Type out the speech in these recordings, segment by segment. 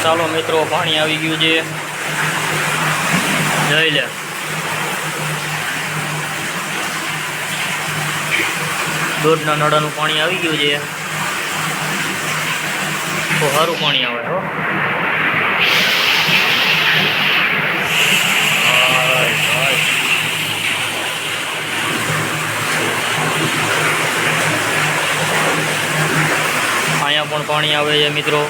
ચાલો મિત્રો, પાણી આવી ગયું છે, જોઈ લે। દૂધના નળાનું પાણી આવી ગયું છે, તો સારું પાણી આવે હો। અહીંયા પણ પાણી આવે છે મિત્રો,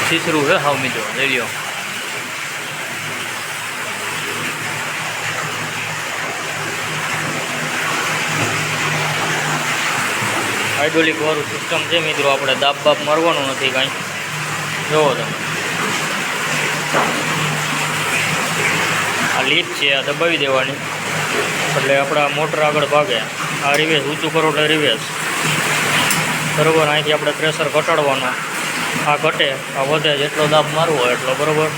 સીસરું હે હાવ મિત્રો, લઈ લ્યો। હાઇડ્રોલિક વાળું સિસ્ટમ છે મિત્રો, આપણે દાબ બાપ મારવાનું નથી કાંઈ। જોવો તમે, આ લીપ છે, આ દબાવી દેવાની એટલે આપણા મોટર આગળ ભાગે। આ રિવેસ ઊંચું કરો એટલે રિવેસ, બરાબર। અહીંથી આપણે પ્રેશર ઘટાડવાનો, આ ઘટે આ વધે, જેટલો દાબ મારવો હોય એટલો, બરાબર।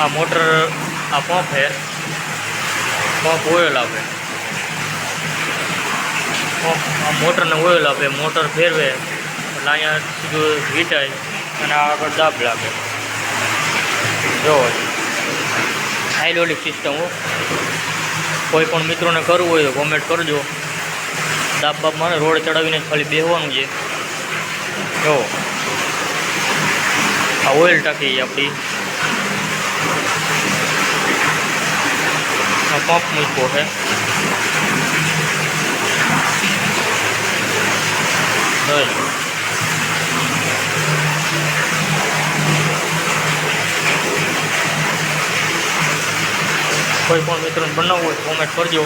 આ મોટર, આ પંપ છે, પંપ ઓઇલ આપે, આ મોટરને ઓઇલ આપે, મોટર ફેરવે એટલે અહીંયા સીધું વીંટાય અને આગળ દાબ લાગે। જો હાઇડ્રોલિક સિસ્ટમ હો, કોઈ પણ મિત્રોને કરવું હોય તો કોમેન્ટ કરજો। દાબ બાપ મારે રોડ ચડાવીને ખાલી બેસવાનું છે। જો આ ઓઇલ ટાંકી આપણી, આ પંપ મૂક્યો છે, કોઈ પણ મિત્રોને બનાવવું હોય તો કોમેન્ટ કરજો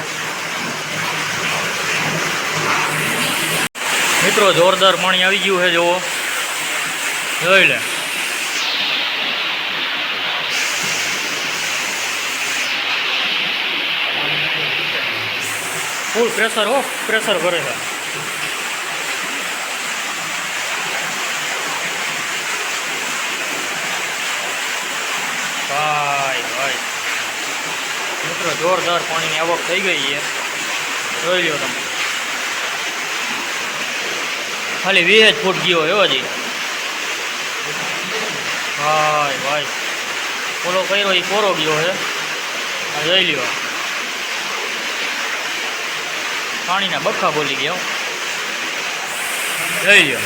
મિત્રો। જોરદાર પાણી આવી ગયું છે, જુઓ, જોઈ લે। ફૂલ પ્રેશર હો, પ્રેશર કરે છે। ભાઈ મિત્રો, જોરદાર પાણીની આવક થઈ ગઈ છે, જોઈ લો તમે। ખાલી 20 ફૂટ ગયો એવો હજી। ભાઈ ઓલો કર્યો એ કોરો ગયો છે, આ જોઈ લ્યો, પાણીના બખા બોલી ગયા, જોઈ લ્યો।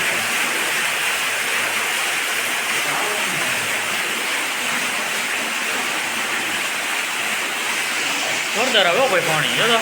જોરદાર આવે કોઈ પાણી, જો